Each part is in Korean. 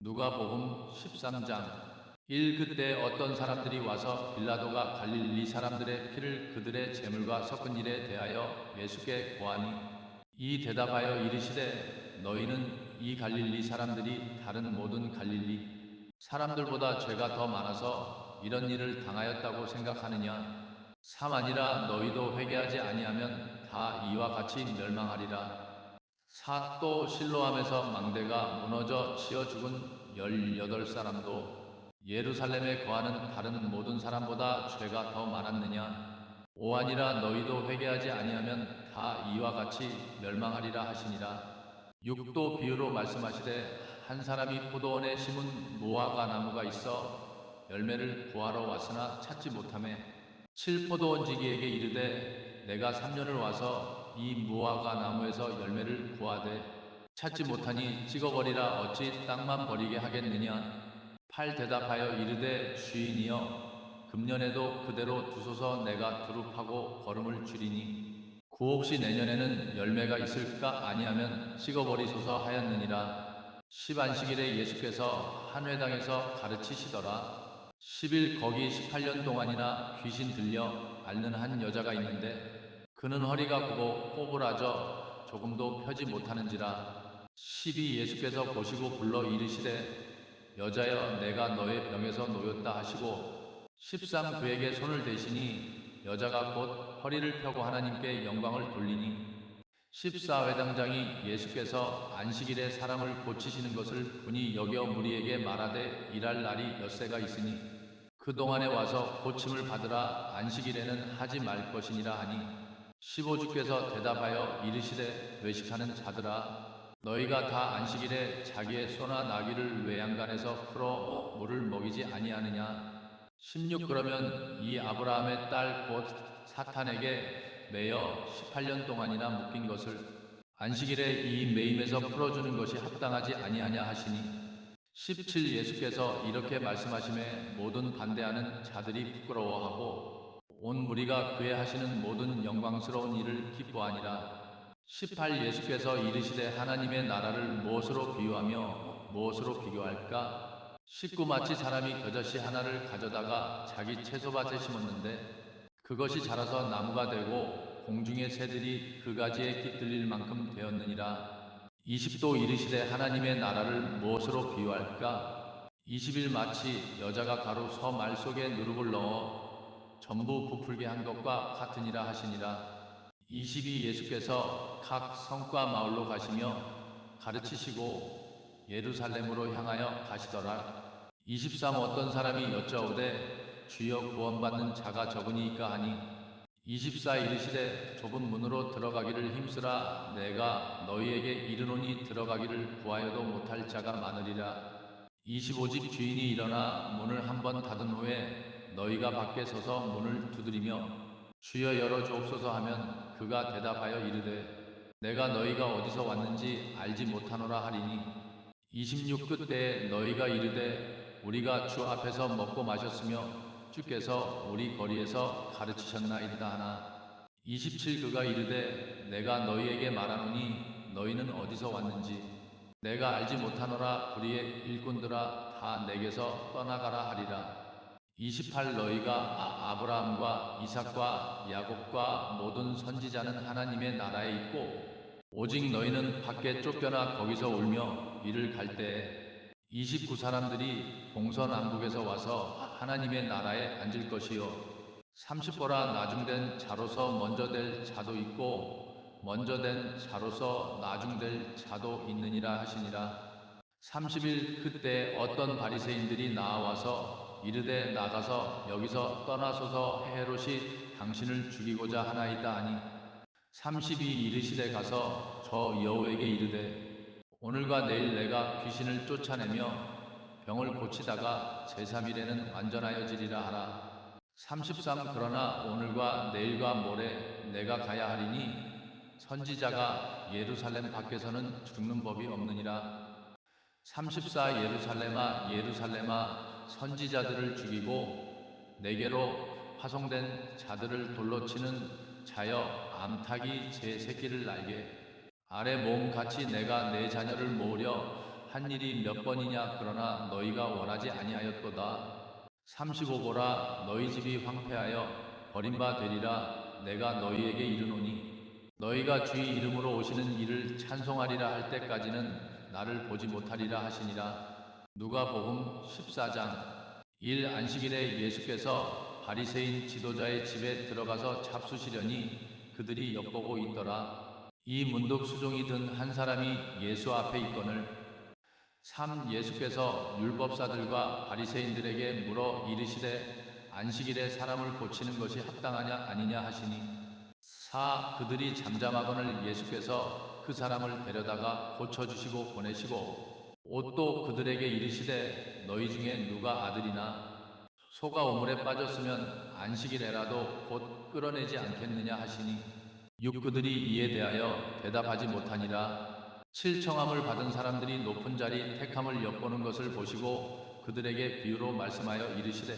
누가복음 13장 1. 그때 어떤 사람들이 와서 빌라도가 갈릴리 사람들의 피를 그들의 제물과 섞은 일에 대하여 예수께 고하니 이 대답하여 이르시되 너희는 이 갈릴리 사람들이 다른 모든 갈릴리 사람들보다 죄가 더 많아서 이런 일을 당하였다고 생각하느냐? 삼 아니라 너희도 회개하지 아니하면 다 이와 같이 멸망하리라. 사 또 실로암에서 망대가 무너져 치어 죽은 18사람도 예루살렘에 거하는 다른 모든 사람보다 죄가 더 많았느냐? 오 아니라 너희도 회개하지 아니하면 다 이와 같이 멸망하리라 하시니라. 6도 비유로 말씀하시되 한 사람이 포도원에 심은 무화과 나무가 있어 열매를 구하러 왔으나 찾지 못하매 7 포도원지기에게 이르되 내가 3년을 와서 이 무화과 나무에서 열매를 구하되 찾지 못하니 찍어버리라 어찌 땅만 버리게 하겠느냐. 8 대답하여 이르되 주인이여 금년에도 그대로 두소서 내가 두릅하고 거름을 줄이니 9 혹시 내년에는 열매가 있을까 아니하면 찍어버리소서 하였느니라. 10 안식일에 예수께서 한 회당에서 가르치시더라. 10일 거기 18년 동안이나 귀신 들려 앓는 한 여자가 있는데 그는 허리가 굽어 꼬부라져 조금도 펴지 못하는지라. 12 예수께서 보시고 불러 이르시되 여자여 내가 너의 병에서 놓였다 하시고 13 그에게 손을 대시니 여자가 곧 허리를 펴고 하나님께 영광을 돌리니 14 회당장이 예수께서 안식일에 사람을 고치시는 것을 분이 여겨 무리에게 말하되 일할 날이 엿새가 있으니 그동안에 와서 고침을 받으라 안식일에는 하지 말 것이니라 하니 15주께서 대답하여 이르시되 외식하는 자들아 너희가 다 안식일에 자기의 소나 나귀를 외양간에서 풀어 물을 먹이지 아니하느냐. 16 그러면 이 아브라함의 딸 곧 사탄에게 매여 18년 동안이나 묶인 것을 안식일에 이 매임에서 풀어주는 것이 합당하지 아니하냐 하시니 17 예수께서 이렇게 말씀하심에 모든 반대하는 자들이 부끄러워하고 온 무리가 그의 하시는 모든 영광스러운 일을 기뻐하니라. 18 예수께서 이르시되 하나님의 나라를 무엇으로 비유하며 무엇으로 비교할까? 19 마치 사람이 겨자씨 하나를 가져다가 자기 채소밭에 심었는데 그것이 자라서 나무가 되고 공중의 새들이 그 가지에 깃들릴 만큼 되었느니라. 20도 이르시되 하나님의 나라를 무엇으로 비유할까? 21 마치 여자가 가루 서 말 속에 누룩을 넣어 전부 부풀게 한 것과 같으니라 하시니라. 22 예수께서 각 성과 마을로 가시며 가르치시고 예루살렘으로 향하여 가시더라. 23 어떤 사람이 여짜오되 주여 구원받는 자가 적으니까 하니 24 이르시되 좁은 문으로 들어가기를 힘쓰라 내가 너희에게 이르노니 들어가기를 구하여도 못할 자가 많으리라. 25집 주인이 일어나 문을 한번 닫은 후에 너희가 밖에 서서 문을 두드리며 주여 열어 주옵소서 하면 그가 대답하여 이르되 내가 너희가 어디서 왔는지 알지 못하노라 하리니 26 그때에 너희가 이르되 우리가 주 앞에서 먹고 마셨으며 주께서 우리 거리에서 가르치셨나이다 하나 27 그가 이르되 내가 너희에게 말하노니 너희는 어디서 왔는지 내가 알지 못하노라. 불의의 일꾼들아 다 내게서 떠나가라 하리라. 28 너희가 아브라함과 이삭과 야곱과 모든 선지자는 하나님의 나라에 있고 오직 너희는 밖에 쫓겨나 거기서 울며 이를 갈 때에 29 사람들이 동서남북에서 와서 하나님의 나라에 앉을 것이요 30보라 나중된 자로서 먼저 될 자도 있고 먼저 된 자로서 나중될 자도 있느니라 하시니라. 30일 그때 어떤 바리새인들이 나와서 이르되 나가서 여기서 떠나소서 헤롯이 당신을 죽이고자 하나이다 하니 30이 이르시되 가서 저 여호에게 이르되 오늘과 내일 내가 귀신을 쫓아내며 병을 고치다가 제3일에는 완전하여지리라 하라. 33 그러나 오늘과 내일과 모레 내가 가야 하리니 선지자가 예루살렘 밖에서는 죽는 법이 없느니라. 34 예루살렘아 예루살렘아 선지자들을 죽이고 내게로 파송된 자들을 돌로 치는 자여 암탉이 제 새끼를 날게 아래 모음같이 내가 내 자녀를 모으려 한 일이 몇 번이냐 그러나 너희가 원하지 아니하였도다. 35 보라 너희 집이 황폐하여 버린 바 되리라. 내가 너희에게 이르노니 너희가 주의 이름으로 오시는 이를 찬송하리라 할 때까지는 나를 보지 못하리라 하시니라. 누가복음 14장. 일 안식일에 예수께서 바리새인 지도자의 집에 들어가서 잡수시려니 그들이 엿보고 있더라. 이 문득 수종이 든 한 사람이 예수 앞에 있거늘 예수께서 율법사들과 바리새인들에게 물어 이르시되 안식일에 사람을 고치는 것이 합당하냐 아니냐 하시니 그들이 잠잠하거늘 예수께서 그 사람을 데려다가 고쳐주시고 보내시고 옷도 그들에게 이르시되 너희 중에 누가 아들이나 소가 우물에 빠졌으면 안식일에라도 곧 끌어내지 않겠느냐 하시니 그들이 이에 대하여 대답하지 못하니라. 7청함을 받은 사람들이 높은 자리 택함을 엿보는 것을 보시고 그들에게 비유로 말씀하여 이르시되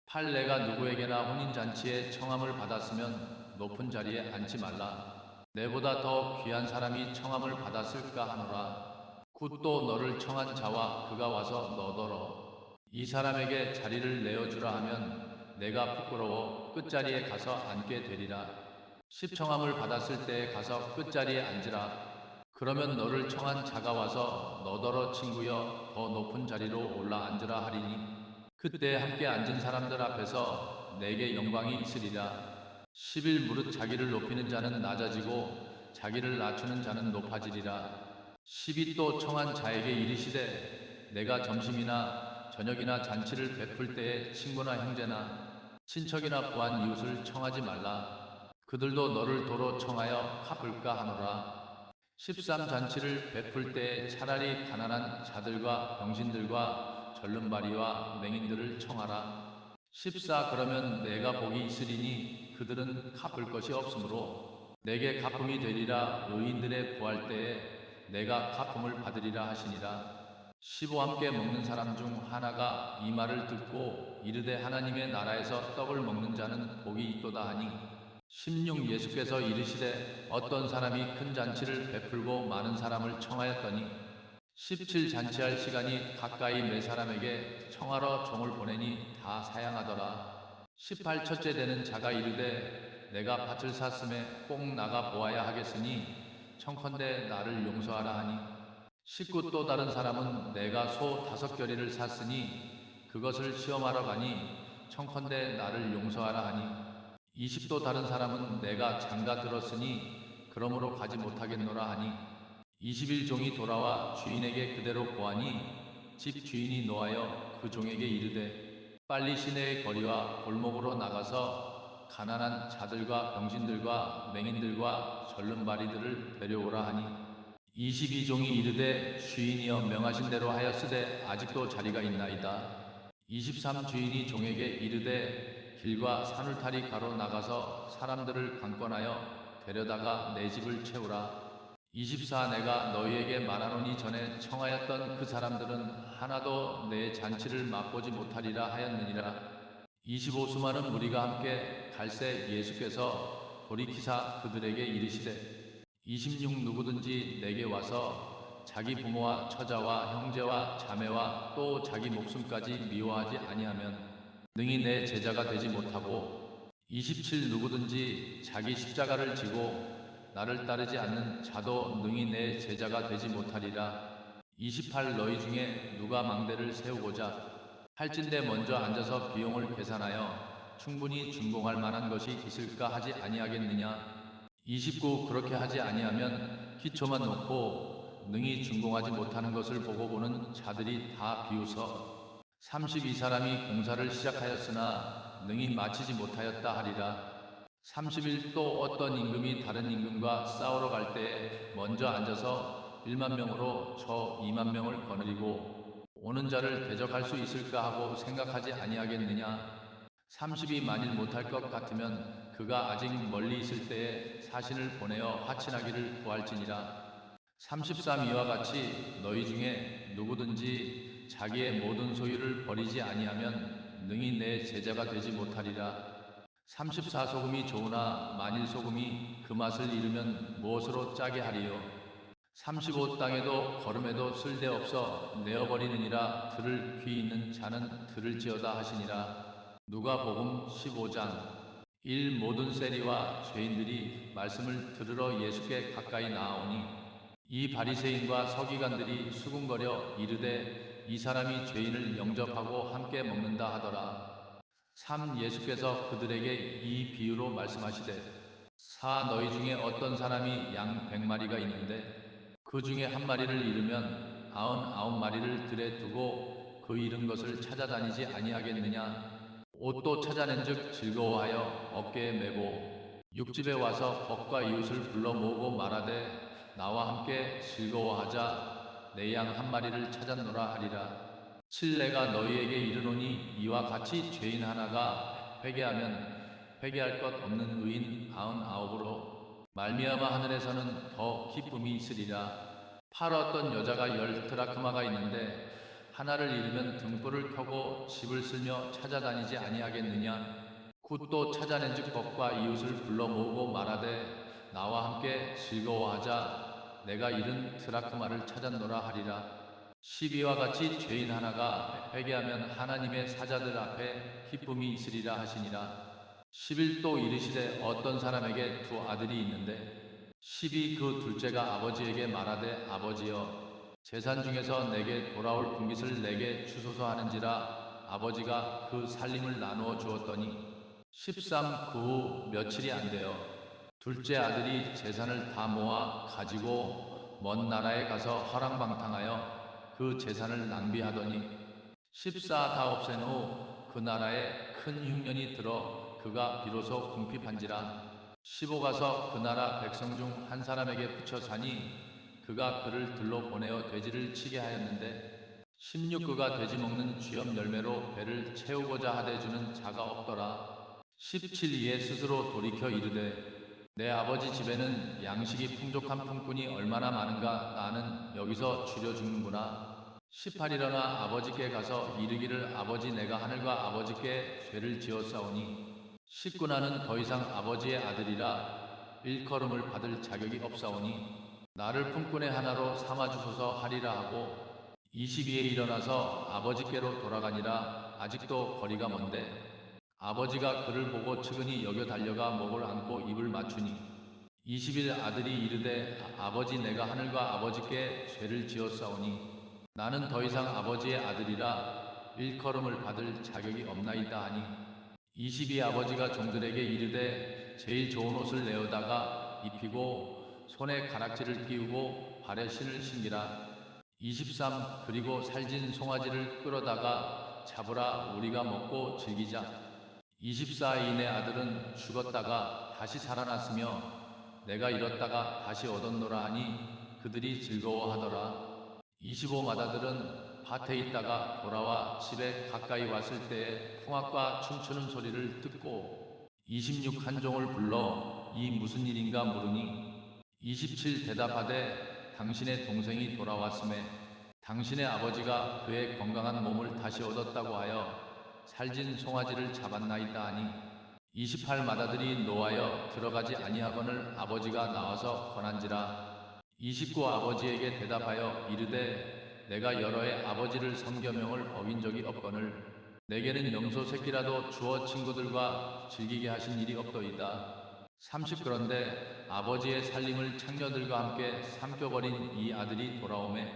판례가 누구에게나 혼인잔치에 청함을 받았으면 높은 자리에 앉지 말라. 내보다 더 귀한 사람이 청함을 받았을까 하노라. 굿도 너를 청한 자와 그가 와서 너더러 이 사람에게 자리를 내어주라 하면 내가 부끄러워 끝자리에 가서 앉게 되리라. 10청함을 받았을 때에 가서 끝자리에 앉으라. 그러면 너를 청한 자가 와서 너더러 친구여 더 높은 자리로 올라 앉으라 하리니 그때 함께 앉은 사람들 앞에서 내게 영광이 있으리라. 10일 무릇 자기를 높이는 자는 낮아지고 자기를 낮추는 자는 높아지리라. 10이 또 청한 자에게 이르시되 내가 점심이나 저녁이나 잔치를 베풀 때에 친구나 형제나 친척이나 부한 이웃을 청하지 말라. 그들도 너를 도로 청하여 갚을까 하노라. 13잔치를 베풀 때 차라리 가난한 자들과 병신들과 절름발이와 맹인들을 청하라. 14 그러면 내가 복이 있으리니 그들은 갚을 것이 없으므로 내게 갚음이 되리라. 의인들의 부활 때에 내가 갚음을 받으리라 하시니라. 15 함께 먹는 사람 중 하나가 이 말을 듣고 이르되 하나님의 나라에서 떡을 먹는 자는 복이 있도다 하니 16 예수께서 이르시되 어떤 사람이 큰 잔치를 베풀고 많은 사람을 청하였더니 17 잔치할 시간이 가까이 매 사람에게 청하러 종을 보내니 다 사양하더라. 18 첫째 되는 자가 이르되 내가 밭을 샀음에 꼭 나가 보아야 하겠으니 청컨대 나를 용서하라 하니 19 또 다른 사람은 내가 소 5겨리를 샀으니 그것을 시험하러 가니 청컨대 나를 용서하라 하니 20도 다른 사람은 내가 장가 들었으니 그러므로 가지 못하겠노라 하니 21종이 돌아와 주인에게 그대로 고하니 집 주인이 노하여 그 종에게 이르되 빨리 시내의 거리와 골목으로 나가서 가난한 자들과 병신들과 맹인들과 절름발이들을 데려오라 하니 22종이 이르되 주인이여 명하신 대로 하였으되 아직도 자리가 있나이다. 23 주인이 종에게 이르되 길과 산울타리 가로 나가서 사람들을 강권하여 데려다가 내 집을 채우라. 24 내가 너희에게 말하노니 전에 청하였던 그 사람들은 하나도 내 잔치를 맛보지 못하리라 하였느니라. 25 수많은 무리가 함께 갈새 예수께서 돌이키사 그들에게 이르시되 26 누구든지 내게 와서 자기 부모와 처자와 형제와 자매와 또 자기 목숨까지 미워하지 아니하면 능히 내 제자가 되지 못하고 27 누구든지 자기 십자가를 지고 나를 따르지 않는 자도 능히 내 제자가 되지 못하리라. 28 너희 중에 누가 망대를 세우고자 할진대 먼저 앉아서 비용을 계산하여 충분히 준공할 만한 것이 있을까 하지 아니하겠느냐. 29 그렇게 하지 아니하면 기초만 놓고 능히 준공하지 못하는 것을 보고 보는 자들이 다 비웃어 32 사람이 공사를 시작하였으나 능히 마치지 못하였다 하리라. 31 또 어떤 임금이 다른 임금과 싸우러 갈 때에 먼저 앉아서 1만 명으로 저 2만 명을 거느리고 오는 자를 대적할 수 있을까 하고 생각하지 아니하겠느냐. 30이 만일 못할 것 같으면 그가 아직 멀리 있을 때에 사신을 보내어 화친하기를 구할지니라. 33 이와 같이 너희 중에 누구든지 자기의 모든 소유를 버리지 아니하면 능히 내 제자가 되지 못하리라. 34 소금이 좋으나 만일 소금이 그 맛을 잃으면 무엇으로 짜게 하리요. 35 땅에도 걸음에도 쓸데없어 내어버리느니라. 들을 귀 있는 자는 들을지어다 하시니라. 누가복음 15장. 모든 세리와 죄인들이 말씀을 들으러 예수께 가까이 나아오니 이 바리새인과 서기관들이 수군거려 이르되 이 사람이 죄인을 영접하고 함께 먹는다 하더라. 예수께서 그들에게 이 비유로 말씀하시되 너희 중에 어떤 사람이 양 100마리가 있는데 그 중에 한 마리를 잃으면 99마리를 들에 두고 그 잃은 것을 찾아다니지 아니하겠느냐. 옷도 찾아낸즉 즐거워하여 어깨에 메고 육집에 와서 벗과 이웃을 불러 모으고 말하되 나와 함께 즐거워하자. 내 양 한 마리를 찾았노라 하리라. 내가 너희에게 이르노니 이와 같이 죄인 하나가 회개하면 회개할 것 없는 의인 99으로 말미암아 하늘에서는 더 기쁨이 있으리라. 어떤 여자가 10드라크마가 있는데 하나를 잃으면 등불을 켜고 집을 쓸며 찾아다니지 아니하겠느냐. 굿도 찾아낸즉 벗과 이웃을 불러 모으고 말하되 나와 함께 즐거워하자. 내가 잃은 드라크마를 찾았노라 하리라. 이와 같이 죄인 하나가 회개하면 하나님의 사자들 앞에 기쁨이 있으리라 하시니라. 11또 이르시되 어떤 사람에게 두 아들이 있는데 그 둘째가 아버지에게 말하되 아버지여 재산 중에서 내게 돌아올 분깃을 내게 주소서 하는지라. 아버지가 그 살림을 나누어 주었더니 그 후 며칠이 안 되어 둘째 아들이 재산을 다 모아 가지고 먼 나라에 가서 허랑방탕하여 그 재산을 낭비하더니 다 없앤 후 그 나라에 큰 흉년이 들어 그가 비로소 궁핍한지라. 15 가서 그 나라 백성 중 한 사람에게 붙여 사니 그가 그를 들러 보내어 돼지를 치게 하였는데 16 그가 돼지 먹는 쥐염 열매로 배를 채우고자 하되 주는 자가 없더라. 17 스스로 돌이켜 이르되 내 아버지 집에는 양식이 풍족한 품꾼이 얼마나 많은가. 나는 여기서 줄여 죽는구나. 18 일어나 아버지께 가서 이르기를 아버지 내가 하늘과 아버지께 죄를 지었사오니 19 나는 더 이상 아버지의 아들이라 일컬음을 받을 자격이 없사오니 나를 품꾼의 하나로 삼아주소서 하리라 하고 22에 일어나서 아버지께로 돌아가니라. 아직도 거리가 먼데 아버지가 그를 보고 측은히 여겨 달려가 목을 안고 입을 맞추니 21 아들이 이르되 아버지 내가 하늘과 아버지께 죄를 지었사오니 나는 더 이상 아버지의 아들이라 일컬음을 받을 자격이 없나이다 하니 22 아버지가 종들에게 이르되 제일 좋은 옷을 내어다가 입히고 손에 가락지를 끼우고 발에 신을 신기라. 23 그리고 살진 송아지를 끌어다가 잡으라. 우리가 먹고 즐기자. 24 이내 아들은 죽었다가 다시 살아났으며 내가 잃었다가 다시 얻었노라 하니 그들이 즐거워하더라. 25 맏아들은 밭에 있다가 돌아와 집에 가까이 왔을 때에 풍악과 춤추는 소리를 듣고 26 한 종을 불러 이 무슨 일인가 물으니 27 대답하되 당신의 동생이 돌아왔음에 당신의 아버지가 그의 건강한 몸을 다시 얻었다고 하여 살진 송아지를 잡았나이다 하니 28 맏아들이 노하여 들어가지 아니하거늘 아버지가 나와서 권한지라. 29 아버지에게 대답하여 이르되 내가 여러 해 아버지를 섬겨명을 어긴 적이 없거늘 내게는 염소 새끼라도 주어 친구들과 즐기게 하신 일이 없더이다. 30 그런데 아버지의 살림을 창녀들과 함께 삼켜버린 이 아들이 돌아오매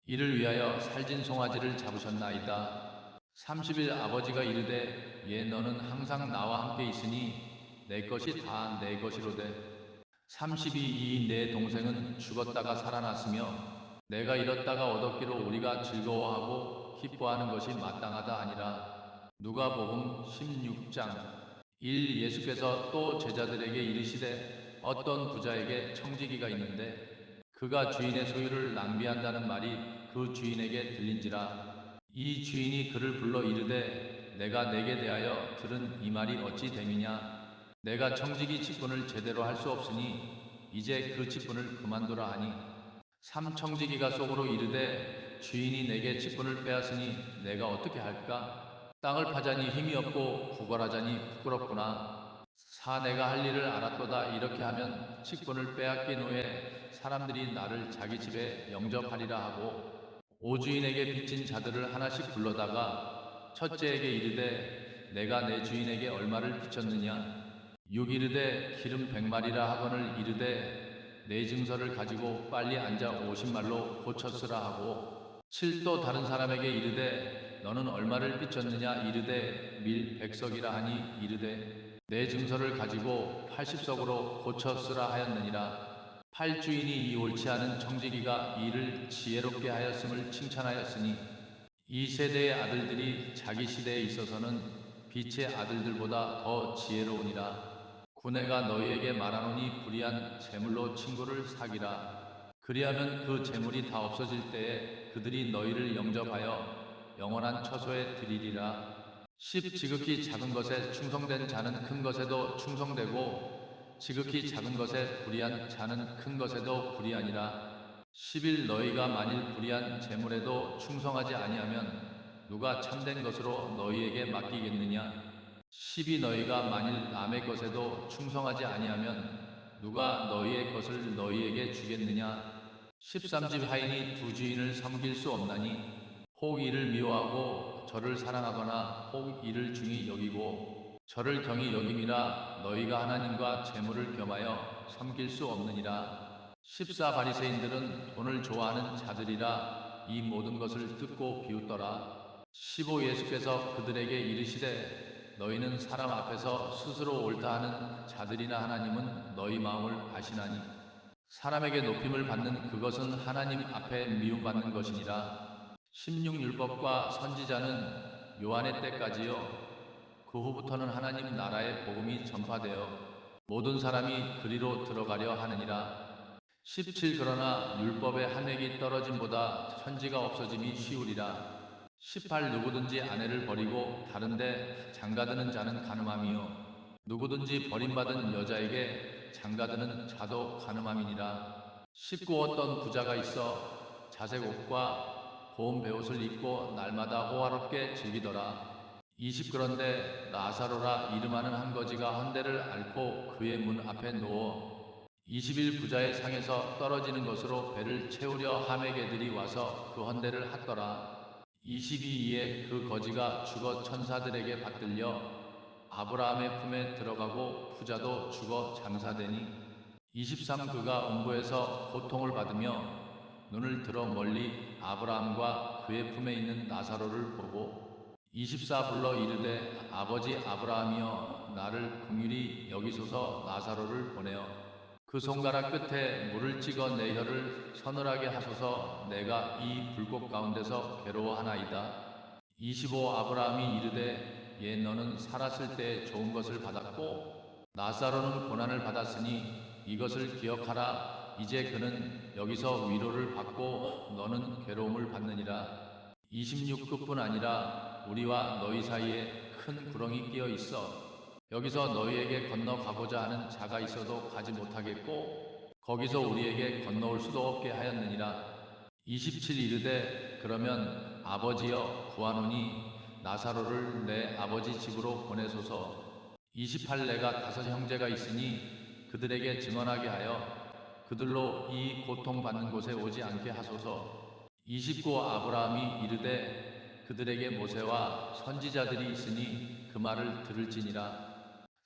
이를 위하여 살진 송아지를 잡으셨나이다. 31 아버지가 이르되 너는 항상 나와 함께 있으니 내 것이 다 내 것이로되 32 이 내 동생은 죽었다가 살아났으며 내가 잃었다가 얻었기로 우리가 즐거워하고 기뻐하는 것이 마땅하다 아니라. 누가복음 16장. 예수께서 또 제자들에게 이르시되 어떤 부자에게 청지기가 있는데 그가 주인의 소유를 낭비한다는 말이 그 주인에게 들린지라. 이 주인이 그를 불러 이르되 내가 내게 대하여 들은 이 말이 어찌 됨이냐. 내가 청지기 직분을 제대로 할 수 없으니 이제 그 직분을 그만두라 하니 청지기가 속으로 이르되 주인이 내게 직분을 빼앗으니 내가 어떻게 할까. 땅을 파자니 힘이 없고 구걸하자니 부끄럽구나. 내가 할 일을 알았도다. 이렇게 하면 직분을 빼앗긴 후에 사람들이 나를 자기 집에 영접하리라 하고, 오주인에게 빚진 자들을 하나씩 불러다가 첫째에게 이르되 내가 내 주인에게 얼마를 빚졌느냐. 6 이르되 기름 100마리라 하거늘 이르되 내 증서를 가지고 빨리 앉아 50말로 고쳤으라 하고, 7 또 다른 사람에게 이르되 너는 얼마를 빚졌느냐. 이르되 밀 100석이라 하니 이르되 내 증서를 가지고 80석으로 고쳤으라 하였느니라. 8 주인이 이 옳지 않은 청지기가 이를 지혜롭게 하였음을 칭찬하였으니, 이 세대의 아들들이 자기 시대에 있어서는 빛의 아들들보다 더 지혜로우니라. 구내가 너희에게 말하노니 불의한 재물로 친구를 사기라. 그리하면 그 재물이 다 없어질 때에 그들이 너희를 영접하여 영원한 처소에 들이리라. 10 지극히 작은 것에 충성된 자는 큰 것에도 충성되고, 지극히 작은 것에 불의한 자는 큰 것에도 불의하니라. 11 너희가 만일 불의한 재물에도 충성하지 아니하면 누가 참된 것으로 너희에게 맡기겠느냐. 12 너희가 만일 남의 것에도 충성하지 아니하면 누가 너희의 것을 너희에게 주겠느냐. 13 집 하인이 두 주인을 섬길 수 없나니, 혹 이를 미워하고 저를 사랑하거나 혹 이를 중히 여기고 저를 경히 여김이라 너희가 하나님과 재물을 겸하여 섬길 수 없느니라. 14 바리새인들은 돈을 좋아하는 자들이라 이 모든 것을 듣고 비웃더라. 15 예수께서 그들에게 이르시되 너희는 사람 앞에서 스스로 옳다 하는 자들이나 하나님은 너희 마음을 아시나니, 사람에게 높임을 받는 그것은 하나님 앞에 미움받는 것이니라. 16 율법과 선지자는 요한의 때까지요, 그 후부터는 하나님 나라의 복음이 전파되어 모든 사람이 그리로 들어가려 하느니라. 17 그러나 율법의 한 획이 떨어짐보다 천지가 없어짐이 쉬우리라. 18 누구든지 아내를 버리고 다른데 장가드는 자는 간음함이요, 누구든지 버림받은 여자에게 장가드는 자도 간음함이니라. 19 어떤 부자가 있어 자색 옷과 고운 베옷을 입고 날마다 호화롭게 즐기더라. 20 그런데 나사로라 이름하는 한 거지가 헌대를 앓고 그의 문 앞에 누워 21 부자의 상에서 떨어지는 것으로 배를 채우려 하매 개들이 와서 그 헌대를 핫더라. 22 그 거지가 죽어 천사들에게 받들려 아브라함의 품에 들어가고 부자도 죽어 장사되니, 23 그가 음부에서 고통을 받으며 눈을 들어 멀리 아브라함과 그의 품에 있는 나사로를 보고 24 불러 이르되 아버지 아브라함이여 나를 긍휼히 여기소서 나사로를 보내어 그 손가락 끝에 물을 찍어 내 혀를 서늘하게 하소서 내가 이 불꽃 가운데서 괴로워하나이다. 25 아브라함이 이르되 예 너는 살았을 때 좋은 것을 받았고 나사로는 고난을 받았으니 이것을 기억하라. 이제 그는 여기서 위로를 받고 너는 괴로움을 받느니라. 26 그뿐 아니라 우리와 너희 사이에 큰 구렁이 끼어 있어 여기서 너희에게 건너가고자 하는 자가 있어도 가지 못하겠고 거기서 우리에게 건너올 수도 없게 하였느니라. 27 이르되 그러면 아버지여 구하노니 나사로를 내 아버지 집으로 보내소서. 28 내가 5 형제가 있으니 그들에게 증언하게 하여 그들로 이 고통받는 곳에 오지 않게 하소서. 29 아브라함이 이르되 그들에게 모세와 선지자들이 있으니 그 말을 들을지니라.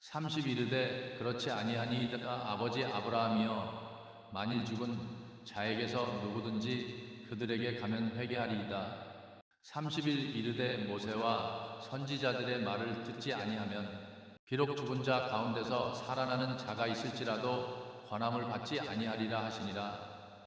30 이르되 그렇지 아니하니이다. 아버지 아브라함이여 만일 죽은 자에게서 누구든지 그들에게 가면 회개하리이다. 31 이르되 모세와 선지자들의 말을 듣지 아니하면 비록 죽은 자 가운데서 살아나는 자가 있을지라도 권함을 받지 아니하리라 하시니라.